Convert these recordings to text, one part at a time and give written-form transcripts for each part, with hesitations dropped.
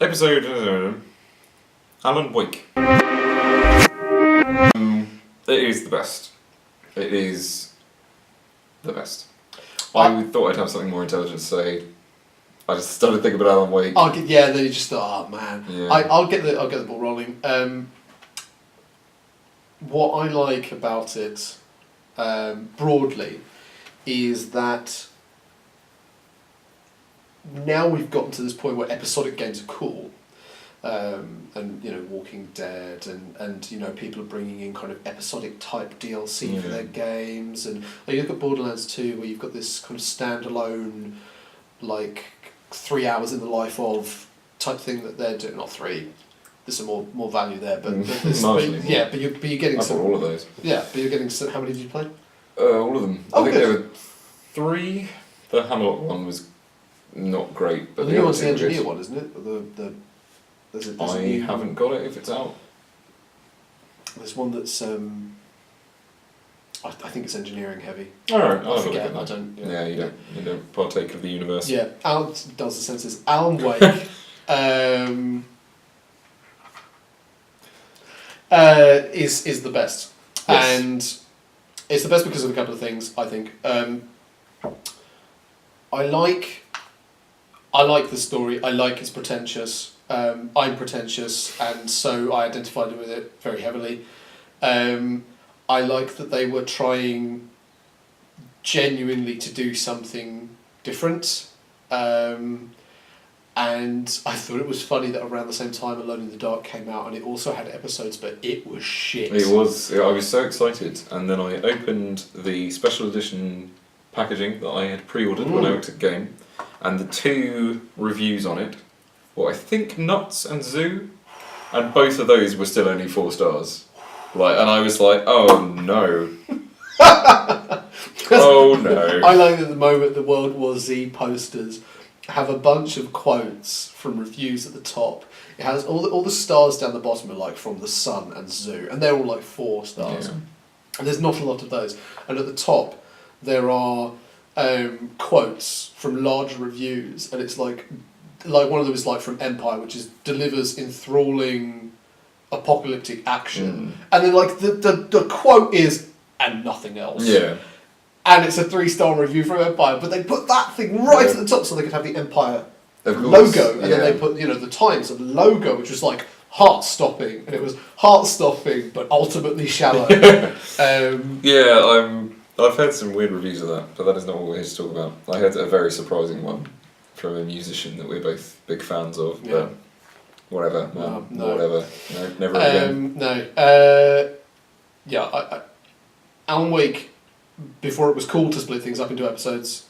episode Alan Wake. It is the best. It is the best. I thought I'd have something more intelligent to say. I just started thinking about Alan Wake. Then you just thought, oh man. Yeah. I'll get the ball rolling. What I like about it, broadly, is that now we've gotten to this point where episodic games are cool. And Walking Dead and people are bringing in kind of episodic type DLC for their games, and you look at Borderlands 2 where you've got this kind of standalone, like 3 hours in the life of type thing that they're doing. Not 3. There's some more value there, but you're getting some. All of those. Yeah, but you're getting some. How many did you play? All of them. Oh, I think good. there were 3. The Hammerlock one was not great, but the new one's the Engineer one, isn't it? I haven't got it if it's out. There's one that's I think it's engineering heavy. Alright, I forget. I don't. Yeah, you don't partake of the universe. Yeah, Alan does the senses. Alan Wake is the best, Yes. and it's the best because of a couple of things. I think I like the story. I like it's pretentious. I'm pretentious, and so I identified with it very heavily. I like that they were trying genuinely to do something different. And I thought it was funny that around the same time Alone in the Dark came out, and it also had episodes, but it was shit. It was. I was so excited, and then I opened the special edition packaging that I had pre-ordered when I looked at the game, and the 2 reviews on it. Well, I think Nuts and Zoo, and both of those were still only 4 stars. And I was like, oh no. Oh no. I like that at the moment the World War Z posters have a bunch of quotes from reviews at the top. It has all the stars down the bottom are like from The Sun and Zoo, and they're all like 4 stars. Yeah. And there's not a lot of those. And at the top there are quotes from larger reviews, and it's like one of them is like from Empire, which is delivers enthralling apocalyptic action, and then like the quote is and nothing else. Yeah. And it's a 3-star review from Empire, but they put that thing right at the top so they could have the Empire Of course, logo, and then they put the Times of the logo, which was like heart stopping, and it was heart stopping but ultimately shallow. I've heard some weird reviews of that, but that is not what we're here to talk about. I heard a very surprising one from a musician that we're both big fans of, but whatever, man, No. whatever, no, never again. Alan Wake, before it was cool to split things up into episodes,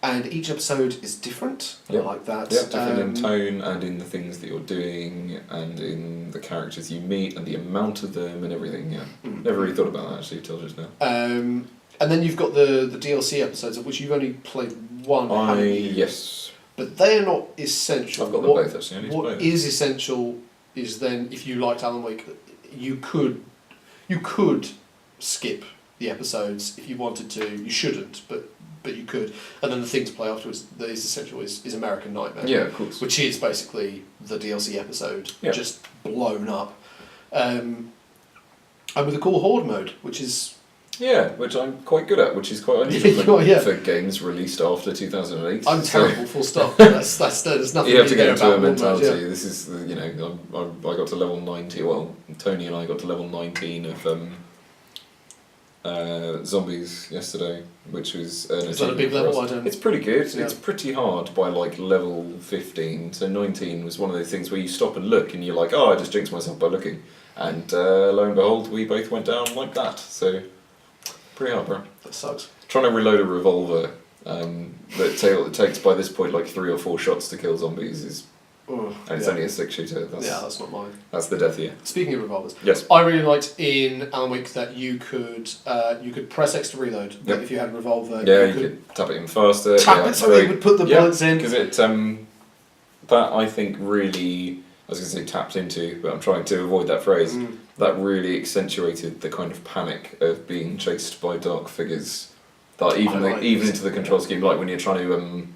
and each episode is different. Yep. I like that. Yeah, different in tone and in the things that you're doing and in the characters you meet and the amount of them and everything. Yeah, never really thought about that actually till just now. And then you've got the DLC episodes, of which you've only played one. Yes. But they are not essential. I've got them both actually. I need to play What them. is essential is then, if you liked Alan Wake, you could skip the episodes if you wanted to. You shouldn't, but you could. And then the thing to play afterwards that is essential is American Nightmare. Yeah, of course. Which is basically the DLC episode, Yeah. just blown up. And with a cool horde mode, which is... Yeah, which I'm quite good at, which is quite unusual Yeah. for games released after 2008. I'm terrible, full stop. There's nothing You have to there get into a about horde mode, mentality. This is, I got to level 90, well, Tony and I got to level 19 of zombies yesterday, which was an Is that a big achievement for level? us. I don't... It's pretty good. Yeah. It's pretty hard by like level 15. So 19 was one of those things where you stop and look and you're like, oh, I just jinxed myself by looking. And lo and behold, we both went down like that. So pretty hard, bro. That sucks. Trying to reload a revolver that takes by this point like 3 or 4 shots to kill zombies is... Ugh, And it's only a 6-shooter. that's not mine. That's the death here. Speaking of revolvers, Yes. I really liked in Alan Wake that you could press X to reload. Yep. Like if you had a revolver, Yeah, you could tap it in faster. tap it so it would put the bullets in. Because it that I think really, I was going to say tapped into, but I'm trying to avoid that phrase. That really accentuated the kind of panic of being chased by dark figures. That even into the control scheme, like when you're trying to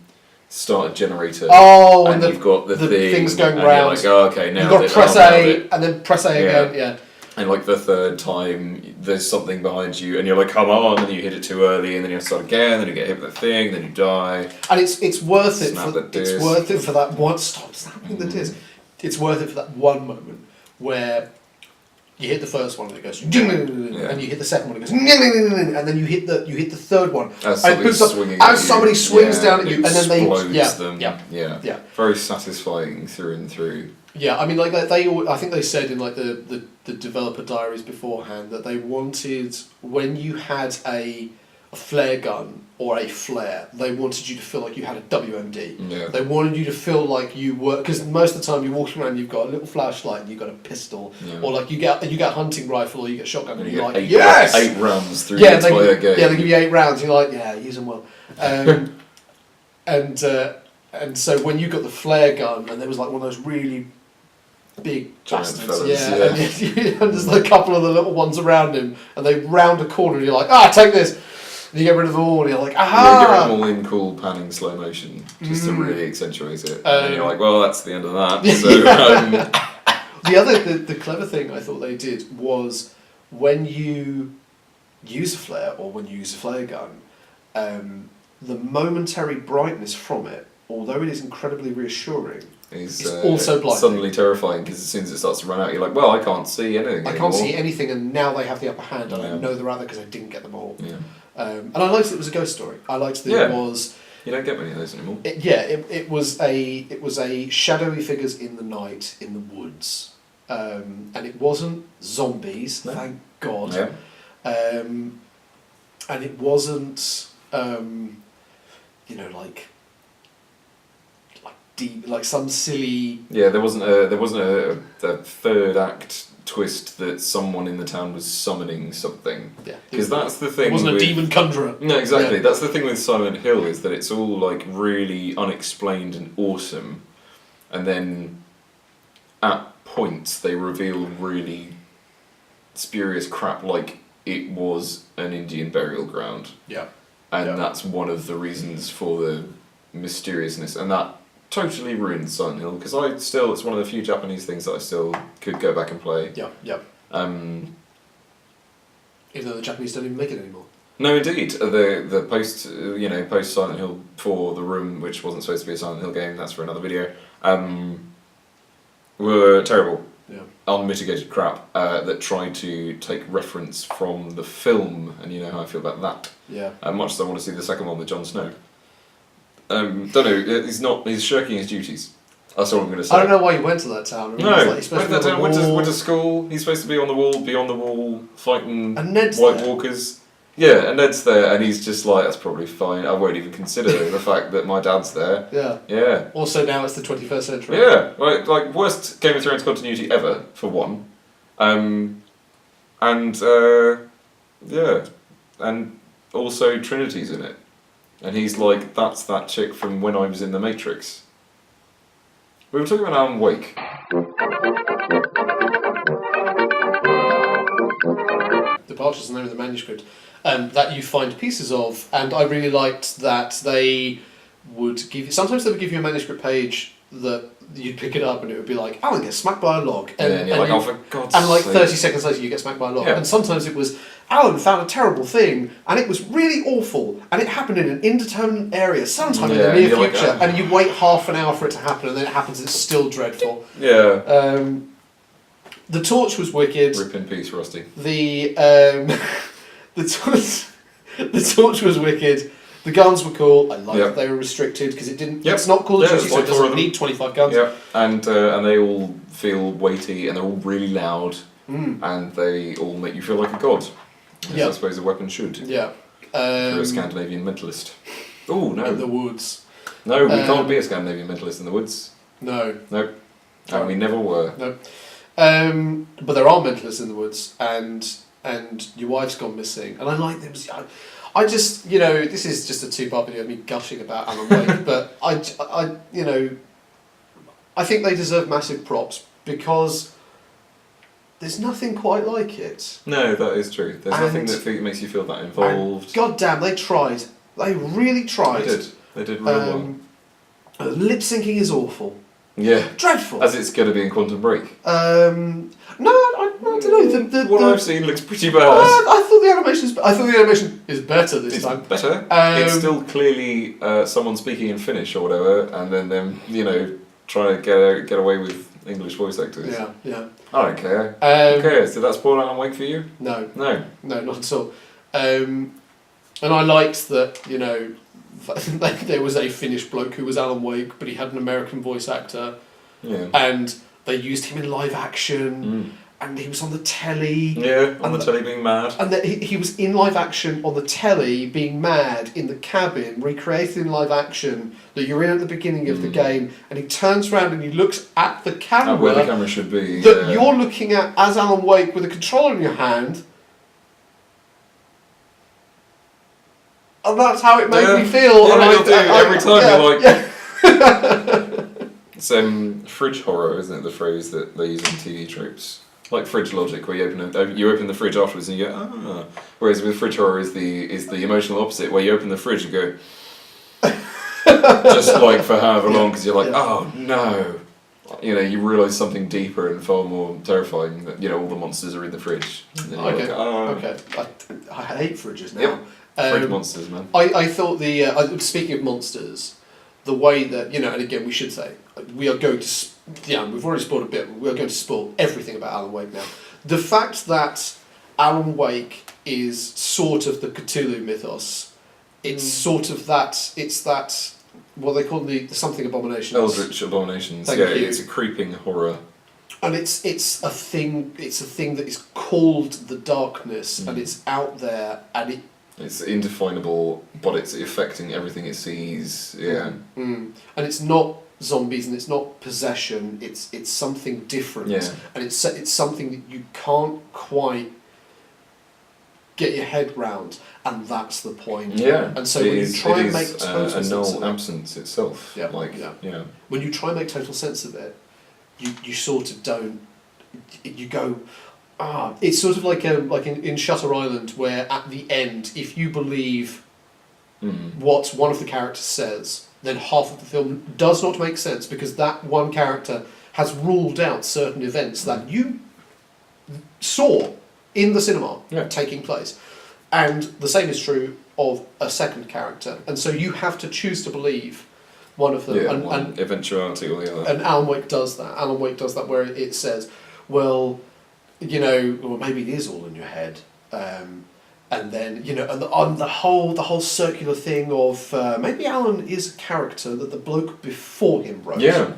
start a generator. Oh, and you've got the things going and round. You're like, oh, okay, now you've got to press A and then press A again. Yeah. And like the third time, there's something behind you, and you're like, come on, and then you hit it too early, and then you have to start again, then you get hit with the thing, then you die. And it's worth it. It's worth it for that one. Stop snapping the disc. It's worth it for that one moment where you hit the first one and it goes, and you hit the second one and it goes, and then you hit the third one. As somebody swings down at you, and then they them. Yeah. Very satisfying through and through. Yeah, I mean, like I think they said in like the developer diaries beforehand that they wanted, when you had a flare gun or a flare, they wanted you to feel like you had a WMD. Yeah. They wanted you to feel like you were, because most of the time you're walking around, you've got a little flashlight and you've got a pistol, or like you get a hunting rifle or you get a shotgun, and you're like, yes, 8 rounds through the entire game. Yeah, they give you 8 rounds. You're like, yeah, use them well. And so when you got the flare gun, and there was like one of those really big bastards, and there's a couple of the little ones around him, and they round a corner, and you're like, take this, and you get rid of them all, and you're like, aha! Yeah, you get rid of them all in cool panning slow motion, just to really accentuate it, and then you're like, well, that's the end of that. So, the clever thing I thought they did was when you use a flare or when you use a flare gun, the momentary brightness from it, although it is incredibly reassuring, it's also blinding. Suddenly terrifying, because as soon as it starts to run out, you're like, well, I can't see anything I can't see anything, and now they have the upper hand, and I know they're out there because I didn't get them all. Yeah. And I liked it was a ghost story. I liked that it was... You don't get many of those anymore. It was a shadowy figures in the night in the woods, and it wasn't zombies, thank God. Yeah. And it wasn't, like some silly. Yeah, there wasn't a third act twist that someone in the town was summoning something. Yeah. Because that's the thing. It wasn't a demon conjurer. No, exactly. Yeah. That's the thing with Silent Hill, is that it's all like really unexplained and awesome, and then at points they reveal really spurious crap, like it was an Indian burial ground. Yeah. And that's one of the reasons for the mysteriousness, and that totally ruined Silent Hill, because it's one of the few Japanese things that I still could go back and play. Yeah. Even though the Japanese don't even make it anymore. No, indeed. The post Silent Hill 4, The Room, which wasn't supposed to be a Silent Hill game, that's for another video, were terrible. Yeah. Unmitigated crap that tried to take reference from the film, and you know how I feel about that. Yeah. Much as I want to see the second one with Jon Snow. Don't know. He's shirking his duties. That's all I'm going to say. I don't know why you went to that town. Went to school. He's supposed to be on the wall, beyond the wall, fighting White Walkers. Yeah, and Ned's there, and he's just like, that's probably fine. I won't even consider the fact that my dad's there. Yeah. Yeah. Also, now it's the 21st century. Yeah, like worst Game of Thrones continuity ever, for one. And also Trinity's in it. And he's like, that's that chick from when I was in The Matrix. We were talking about Alan Wake. Departures and there in the manuscript that you find pieces of, and I really liked that they would give you, sometimes they would give you a manuscript page that you'd pick it up and it would be like, Alan gets smacked by a log, and you're like, oh, for God's and like sake. 30 seconds later you get smacked by a log, and sometimes it was, Alan found a terrible thing and it was really awful and it happened in an indeterminate area sometime in the near future, like, and you wait half an hour for it to happen and then it happens and it's still dreadful. Yeah. The torch was wicked. Rip in peace, Rusty. The torch was wicked. The guns were cool. I liked that they were restricted because it didn't. It's not Call of Duty, so it doesn't need 25 guns. Yeah, and they all feel weighty and they're all really loud, and they all make you feel like a god. As I suppose a weapon should. Yeah. If you're a Scandinavian mentalist. Oh no. In the woods. No, we can't be a Scandinavian mentalist in the woods. No. Nope. And we never were. No. But there are mentalists in the woods, and your wife's gone missing, and I like them. I just, this is just a 2-part video of me gushing about Alan Wake, but I think they deserve massive props because there's nothing quite like it. No, that is true. There's nothing that makes you feel that involved. God damn, they tried. They really tried. They did real well. Lip syncing is awful. Yeah. Dreadful. As it's going to be in Quantum Break. No, I don't know. What I've seen looks pretty bad. I thought the animation is better this It's time. better. It's still clearly someone speaking in Finnish or whatever, and then them, trying to get away with English voice actors. Yeah. I don't care. Who cares? Did that spoil Alan Wake for you? No, No. not at all. And I liked that, there was a Finnish bloke who was Alan Wake, but he had an American voice actor. Yeah. And they used him in live action, and he was on the telly. Yeah, on the telly being mad. And that he was in live action on the telly, being mad in the cabin, recreated in live action that you're in at the beginning of the game, and he turns around and he looks at the camera. Where the camera should be. That you're looking at as Alan Wake with a controller in your hand. And that's how it made me feel. Yeah, and every time you're like... Yeah. It's fridge horror, isn't it? The phrase that they use in TV tropes. Like fridge logic, where you open the fridge afterwards and you go, ah. Whereas with fridge horror is the emotional opposite, where you open the fridge and go, just like for however long, because you're like, oh no. You realise something deeper and far more terrifying, that, all the monsters are in the fridge. And then you're like, oh. Okay. I hate fridges now. Yep. Fridge monsters, man. I thought speaking of monsters, the way that, and again we should say, we are going to, we've already spoiled a bit, but we are going to spoil everything about Alan Wake now. The fact that Alan Wake is sort of the Cthulhu mythos, it's sort of that, it's that, what they call the something abominations. Eldritch abominations, Thank you. It's a creeping horror. And it's a thing that is called the darkness, and it's out there, and it's indefinable, but it's affecting everything it sees. Yeah. And it's not zombies, and it's not possession. It's something different. Yeah. And it's something that you can't quite get your head round, and that's the point. Yeah. And so when you try and make total sense of it, absence itself. Yeah. When you try and make total sense of it, you sort of don't. You go. It's sort of like in Shutter Island, where at the end, if you believe what one of the characters says, then half of the film does not make sense, because that one character has ruled out certain events that you saw in the cinema taking place. And the same is true of a second character. And so you have to choose to believe one of them. One eventuality or the other. And Alan Wake does that. Alan Wake does that, where it says, well, maybe it is all in your head, and then and the whole circular thing of maybe Alan is a character that the bloke before him wrote. Yeah,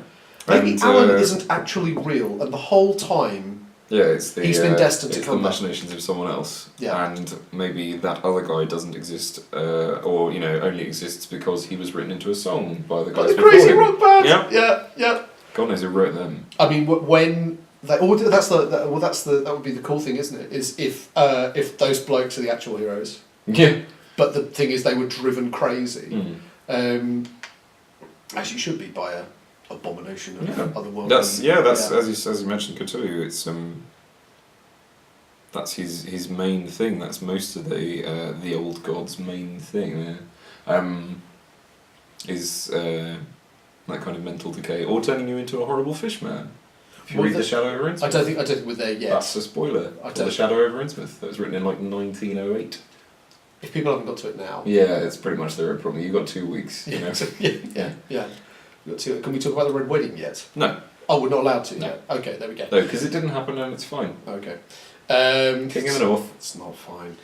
maybe Alan isn't actually real, and the whole time he's been destined to come the back. machinations of someone else. Yeah. And maybe that other guy doesn't exist, or only exists because he was written into a song by the guys the before crazy him. rock band. Yeah. Yeah. God knows who wrote them. I mean, when that would be the cool thing, isn't it? Is if those blokes are the actual heroes. Yeah. But the thing is, they were driven crazy, as you should be, by a abomination of otherworldly. That's as you mentioned, Cthulhu. It's that's his main thing. That's most of the old god's main thing. Is that kind of mental decay, or turning you into a horrible fish man. If you read The Shadow over Innsmouth. I don't think we're there yet. That's a spoiler. The Shadow over Innsmouth. That was written in 1908. If people haven't got to it now. Yeah, it's pretty much their own problem. You've got 2 weeks. Yeah. We've got 2. Can we talk about the Red Wedding yet? No. Oh, we're not allowed to yet. Okay, there we go. No, because it didn't happen and it's fine. Okay. King of the North. It's not fine.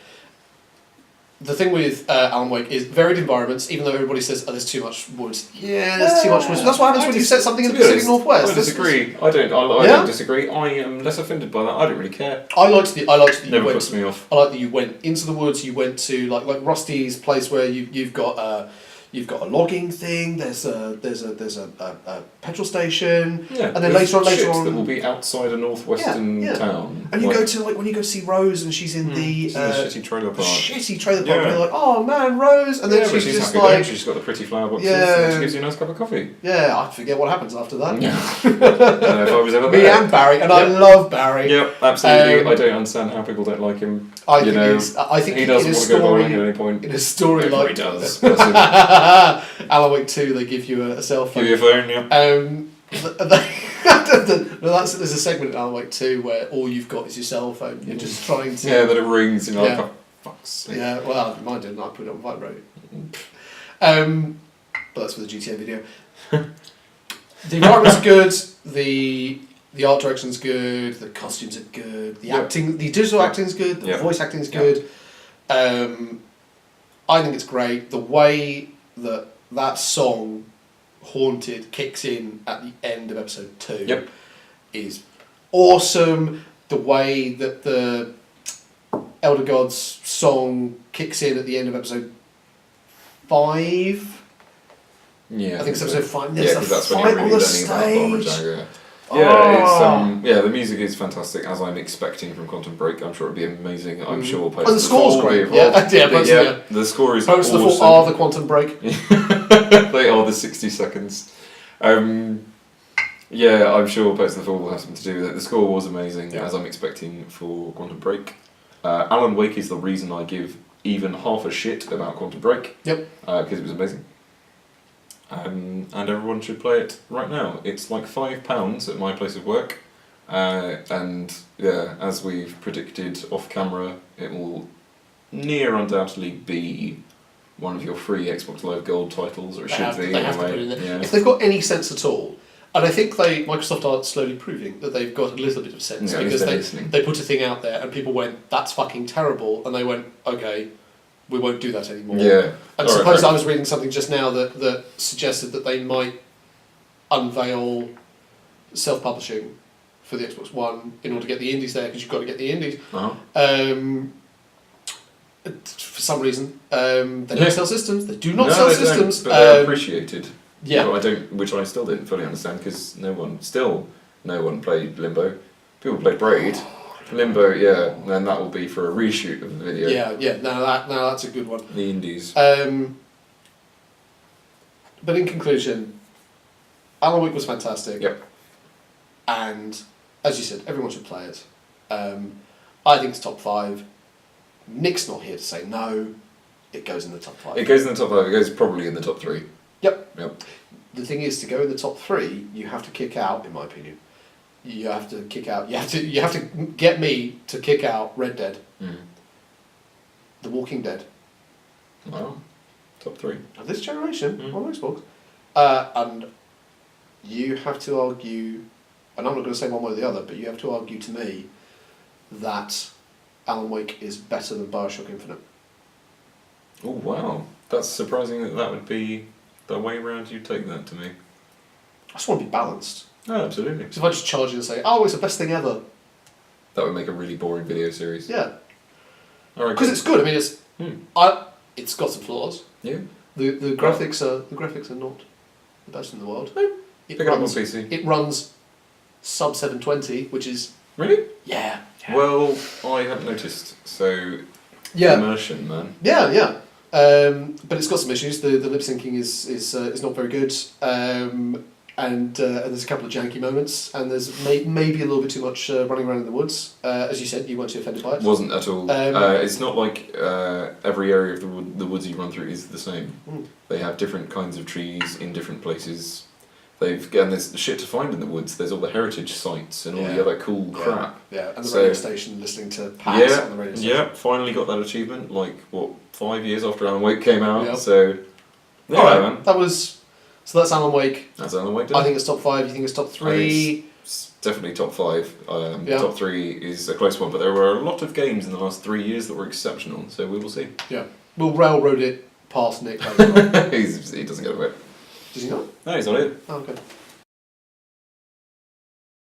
The thing with Alan Wake is varied environments, even though everybody says, there's too much woods. Yeah, there's too much woods. That's what happens when you set something in the Pacific Northwest. I disagree. I don't disagree. I am less offended by that. I don't really care. I liked that Never puts me off. I like that you went into the woods, you went to like Rusty's place where you've got a logging thing, there's a petrol station, and then later on that will be outside a northwestern town. And you go to when you go see Rose and she's in the shitty trailer park. And you're like, oh man, Rose, and then she's just like, she's got the pretty flower boxes, and she gives you a nice cup of coffee. Yeah, I forget what happens after that. Yeah. I don't know if I was ever Me there. and Barry, and I love Barry. Yep, absolutely. I don't understand how people don't like him. I think he doesn't want to go bowling at any point. In a story he like does. Alan Wake 2, they give you a cell phone. Give you a phone, yeah. There's a segment in Alan Wake 2 where all you've got is your cell phone. You're just trying to... Yeah, that it rings, and you're Yeah. like, oh, fuck's sake. Yeah, well, mine didn't. I put it on vibrate. But that's for the GTA video. The environments are good. The art direction's good. The costumes are good. The acting, the digital acting's good. The voice acting's good. I think it's great. The way that song Haunted kicks in at the end of episode 2 is awesome. The way that the Elder Gods song kicks in at the end of episode 5. Yeah, I think it's episode 5. Yeah, There's because a that's when fight you're on really the learning about Barbara stage. Jagger. Yeah, the music is fantastic, as I'm expecting from Quantum Break. I'm sure it'll be amazing. I'm sure Post And the score's great. The score is Post awesome. the Fall are the Quantum Break. They are the 60 seconds. Yeah, I'm sure Post the Fall will have something to do with it. The score was amazing, as I'm expecting for Quantum Break. Alan Wake is the reason I give even half a shit about Quantum Break. Yep. Because it was amazing. And everyone should play it right now. It's like £5 at my place of work. And yeah, as we've predicted off camera, it will near undoubtedly be one of your free Xbox Live Gold titles, or it should be. They have to put it in there. Yeah. If they've got any sense at all, and I think Microsoft are slowly proving that they've got a little bit of sense, because they put a thing out there and people went, "That's fucking terrible," and they went, "Okay, we won't do that anymore." Yeah. And suppose I was reading something just now that suggested that they might unveil self-publishing for the Xbox One in order to get the indies there, because you've got to get the indies. For some reason, they don't sell systems. They do not sell systems. But they're appreciated. Yeah. Well, which I still didn't fully understand, because no one played Limbo. People played Braid. Limbo, yeah, then that will be for a reshoot of the video. Yeah. Now that's a good one. The indies. But in conclusion, Alan Wake was fantastic. Yep. And as you said, everyone should play it. I think it's top 5. Nick's not here to say no. It goes in the top 5. It goes in the top 5. It goes probably in the top 3. Yep. The thing is, to go in the top 3, you have to kick out, in my opinion. You have to kick out. You have to get me to kick out Red Dead, The Walking Dead. Wow. Top 3 of this generation on Xbox, and you have to argue, and I'm not going to say one way or the other, but you have to argue to me that Alan Wake is better than BioShock Infinite. Oh wow, that's surprising that would be the way around you take that to me. I just want to be balanced. Oh, absolutely. Because if I just charge you and say, "Oh, it's the best thing ever," that would make a really boring video series. Yeah. All right. Because it's good. I mean, it's got some flaws. Yeah. The graphics are not the best in the world. No. Pick it up on PC. It runs sub 720, which is really. Yeah. Well, I hadn't noticed. So. Yeah. Immersion, man. Yeah. But it's got some issues. The lip syncing is not very good. And there's a couple of janky moments, and there's maybe a little bit too much running around in the woods. As you said, you weren't too offended by it. Wasn't at all. It's not like every area of the woods you run through is the same. They have different kinds of trees in different places. And there's shit to find in the woods. There's all the heritage sites and all the other cool crap. Yeah, and the radio station, listening to Pats on the radio station. Yeah, finally got that achievement, 5 years after Alan Wake came out, Yep. so... Yeah, Alright, so that's Alan Wake. That's Alan Wake. I think it's top 5, you think it's top 3? It's definitely top 5. Top 3 is a close one, but there were a lot of games in the last 3 years that were exceptional, so we will see. Yeah. We'll railroad it past Nick later on. He doesn't get a vote. Does he not? No, he's not here. Oh, okay.